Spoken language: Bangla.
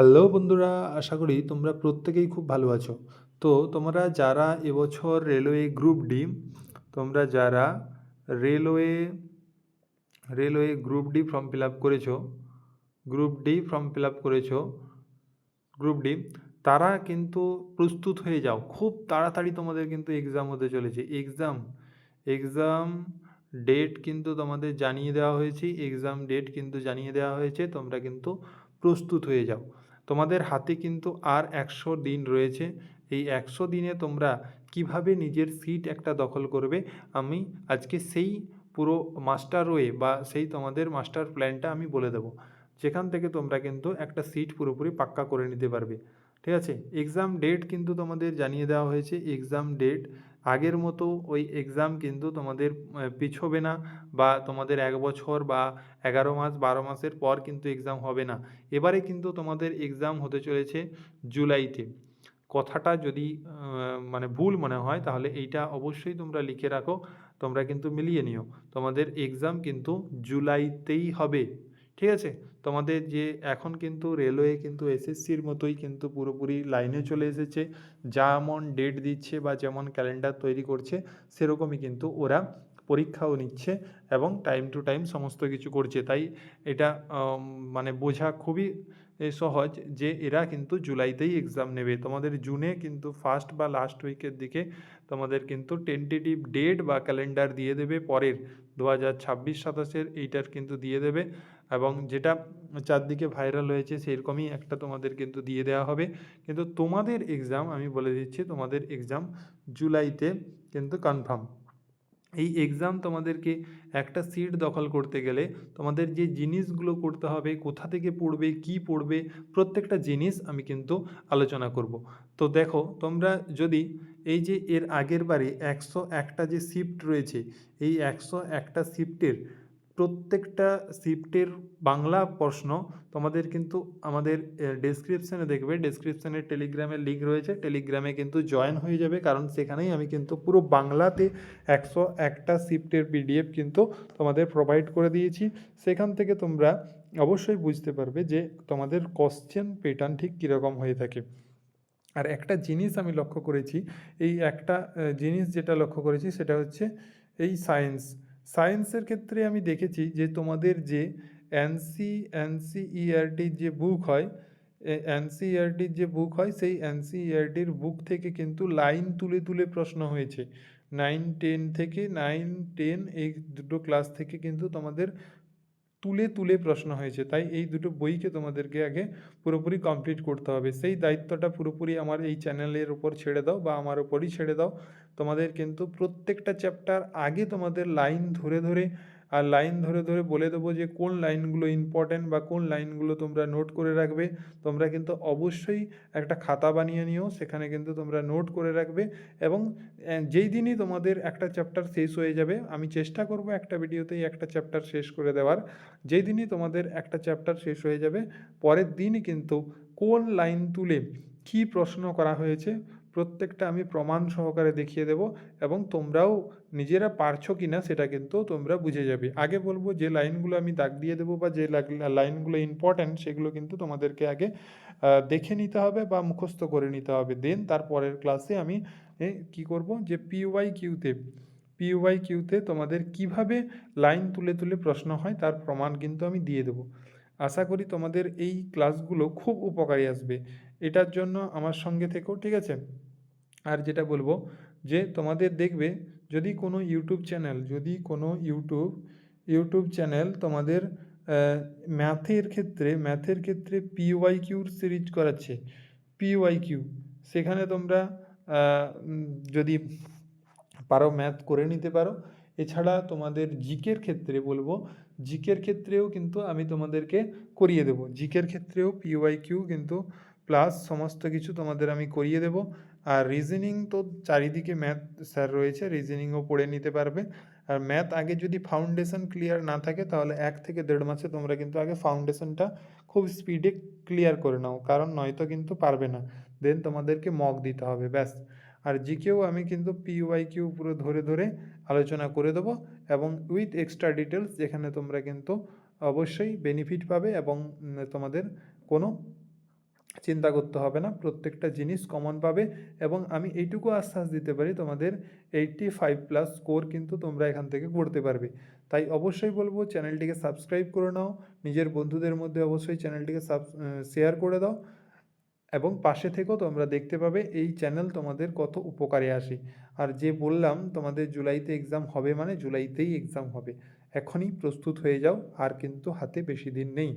হ্যালো বন্ধুরা, আশা করি তোমরা প্রত্যেকেই খুব ভালো আছো। তো তোমরা যারা এবছর রেলওয়ে গ্রুপ ডি, তোমরা যারা railway railway group D form fill up করেছো, group D form fill up করেছো, গ্রুপ ডি, তারা কিন্তু প্রস্তুত হয়ে যাও। খুব তাড়াতাড়ি তোমাদের কিন্তু এক্সাম হতে চলেছে। এক্সাম ডেট কিন্তু তোমাদের জানিয়ে দেওয়া হয়েছে। এক্সাম ডেট কিন্তু জানিয়ে দেওয়া হয়েছে। তোমরা কিন্তু প্রস্তুত হয়ে যাও। তোমাদের হাতে কিন্তু আর 100 দিন রয়েছে। এই 100 দিনে তোমরা কিভাবে নিজের সিট একটা দখল করবে, আমি আজকে সেই পুরো মাস্টার ওয়ে বা সেই তোমাদের মাস্টার প্ল্যানটা আমি বলে দেবো, যেখান থেকে তোমরা কিন্তু একটা সিট পুরোপুরি পাক্কা করে নিতে পারবে। ঠিক আছে, এক্সাম ডেট কিন্তু তোমাদের জানিয়ে দেওয়া হয়েছে। এক্সাম ডেট আগের মতো ওই এক্সাম কিন্তু তোমাদের পিছোবে না, বা তোমাদের 1 বছর বা 11 মাস 12 মাসের পর কিন্তু এক্সাম হবে না। এবারে কিন্তু তোমাদের এক্সাম হতে চলেছে জুলাইতে। কথাটা যদি মানে ভুল মনে হয় তাহলে এইটা অবশ্যই তোমরা লিখে রাখো, তোমরা কিন্তু মিলিয়ে নিও। তোমাদের এক্সাম কিন্তু জুলাইতেই হবে। ঠিক আছে, তোমাদের যে এখন কিন্তু রেলওয়ে কিন্তু এসএসসির মতোই কিন্তু পুরোপুরি লাইনে চলে এসেছে। যেমন ডেট দিচ্ছে বা যেমন ক্যালেন্ডার তৈরি করছে, সেরকমই কিন্তু ওরা পরীক্ষাও নিচ্ছে এবং টাইম টু টাইম সমস্ত কিছু করছে। তাই এটা মানে বোঝা খুবই সহজ যে এরা কিন্তু জুলাইতেই এক্সাম নেবে। তোমাদের জুনে কিন্তু ফার্স্ট বা লাস্ট উইকের দিকে তোমাদের কিন্তু টেন্টেটিভ ডেট বা ক্যালেন্ডার দিয়ে দেবে পরের 2026-27-এর, এইটার কিন্তু দিয়ে দেবে। এবং যেটা চারদিকে ভাইরাল হয়েছে সেরকমই একটা তোমাদের কিন্তু দিয়ে দেওয়া হবে। কিন্তু তোমাদের এক্সাম আমি বলে দিচ্ছি, তোমাদের এক্সাম জুলাইতে কিন্তু কনফার্ম। এই এক্সাম তোমাদেরকে একটা সিট দখল করতে গেলে তোমাদের যে জিনিসগুলো করতে হবে, কোথা থেকে পড়বে, কি পড়বে, প্রত্যেকটা জিনিস আমি কিন্তু আলোচনা করব। তো দেখো, তোমরা যদি এই যে এর আগের বারে 101টা যে শিফট রয়েছে, এই 101টা শিফটের প্রত্যেকটা শিফটের বাংলা প্রশ্ন তোমাদের কিন্তু আমাদের ডেসক্রিপশানে দেখবে, ডেসক্রিপশানে টেলিগ্রামের লিঙ্ক রয়েছে, টেলিগ্রামে কিন্তু জয়েন হয়ে যাবে, কারণ সেখানেই আমি কিন্তু পুরো বাংলাতে 101টা শিফটের পিডিএফ কিন্তু তোমাদের প্রোভাইড করে দিয়েছি। সেখান থেকে তোমরা অবশ্যই বুঝতে পারবে যে তোমাদের কোশ্চেন প্যাটার্ন ঠিক কীরকম হয়ে থাকে। আর একটা জিনিস আমি লক্ষ্য করেছি, এই একটা জিনিস যেটা লক্ষ্য করেছি সেটা হচ্ছে এই সায়েন্সের ক্ষেত্রে আমি দেখেছি যে তোমাদের যে এনসিইআরটির যে বুক হয়, এনসিইআরটির যে বুক হয় সেই এনসিইআরটির বুক থেকে কিন্তু লাইন তুলে তুলে প্রশ্ন হয়েছে। 9-10 থেকে 9-10 এই দুটো ক্লাস থেকে কিন্তু তোমাদের তুলে তুলে প্রশ্ন হয়েছে। তাই এই দুটো বইকে তোমাদেরকে আগে পুরোপুরি কমপ্লিট করতে হবে। সেই দায়িত্বটা পুরোপুরি আমার এই চ্যানেলের উপর ছেড়ে দাও বা আমার উপরই ছেড়ে দাও। তোমাদের কিন্তু প্রত্যেকটা চ্যাপ্টার আগে তোমাদের লাইন ধরে ধরে লাইন ধরে ধরে বলে দেবো যে কোন লাইনগুলো ইম্পর্ট্যান্ট বা কোন লাইনগুলো তোমরা নোট করে রাখবে। তোমরা কিন্তু অবশ্যই একটা খাতা বানিয়ে নিও, সেখানে কিন্তু তোমরা নোট করে রাখবে। এবং যেই দিনই তোমাদের একটা চ্যাপ্টার শেষ হয়ে যাবে, আমি চেষ্টা করব একটা ভিডিওতেই একটা চ্যাপ্টার শেষ করে দেওয়ার। যেই দিনই তোমাদের একটা চ্যাপ্টার শেষ হয়ে যাবে, পরের দিনই কিন্তু কোন লাইন তুলে কী প্রশ্ন করা হয়েছে প্রত্যেকটা আমি প্রমাণ সহকারে দেখিয়ে দেব, এবং তোমরাও নিজেরা পারছো কি না সেটা কিন্তু তোমরা বুঝে যাবে। আগে বলবো যে লাইনগুলো আমি দাগ দিয়ে দেবো বা যে লাইনগুলো ইম্পর্ট্যান্ট সেগুলো কিন্তু তোমাদেরকে আগে দেখে নিতে হবে বা মুখস্থ করে নিতে হবে। দেন তারপরের ক্লাসে আমি কি করব যে পিওয়াই কিউতে তোমাদের কিভাবে লাইন তুলে তুলে প্রশ্ন হয় তার প্রমাণ কিন্তু আমি দিয়ে দেবো। আশা করি তোমাদের এই ক্লাসগুলো খুব উপকারী আসবে। এটার জন্য আমার সঙ্গে থেকো, ঠিক আছে? আর যেটা বলবো যে তোমাদের দেখবে যদি কোনো ইউটিউব চ্যানেল তোমাদের ম্যাথের ক্ষেত্রে পিওয়াইকিউর সিরিজ করাচ্ছে, পিওয়াইকিউ, সেখানে তোমরা যদি পারো ম্যাথ করে নিতে পারো। এছাড়া তোমাদের জিকের ক্ষেত্রে বলবো, জিকের ক্ষেত্রেও কিন্তু আমি তোমাদেরকে করিয়ে দেবো। জিকের ক্ষেত্রেও পিওয়াইকিউ কিন্তু প্লাস সমস্ত কিছু তোমাদের আমি করিয়ে দেবো। আর রিজনিং তো চারিদিকে ম্যাথ স্যার রয়েছে, রিজনিংও পড়ে নিতে পারবে। আর ম্যাথ আগে যদি ফাউন্ডেশন ক্লিয়ার না থাকে তাহলে 1 থেকে 1.5 মাসে তোমরা কিন্তু আগে ফাউন্ডেশনটা খুব স্পিডে ক্লিয়ার করে নাও, কারণ নয়তো কিন্তু পারবে না। দেন তোমাদেরকে মক দিতে হবে, ব্যাস। আর জিকেও আমি কিন্তু পিওয়াইকিউ পুরো ধরে ধরে আলোচনা করে দেবো, এবং উইথ এক্সট্রা ডিটেলস, যেখানে তোমরা কিন্তু অবশ্যই বেনিফিট পাবে এবং তোমাদের কোনো চিন্তা করতে হবে না, প্রত্যেকটা জিনিস কমন পাবে। এবং আমি এইটুকু আশ্বাস দিতে পারি তোমাদের 85+ স্কোর কিন্তু তোমরা এখান থেকে করতে পারবে। তাই অবশ্যই বলবো চ্যানেলটিকে সাবস্ক্রাইব করে নাও, নিজের বন্ধুদের মধ্যে অবশ্যই চ্যানেলটিকে শেয়ার করে দাও এবং পাশে থেকেও তোমরা দেখতে পাবে এই চ্যানেল তোমাদের কত উপকারে আসে। আর যে বললাম তোমাদের জুলাইতে এক্সাম হবে মানে জুলাইতেই এক্সাম হবে, এখনই প্রস্তুত হয়ে যাও, আর কিন্তু হাতে বেশি দিন নেই।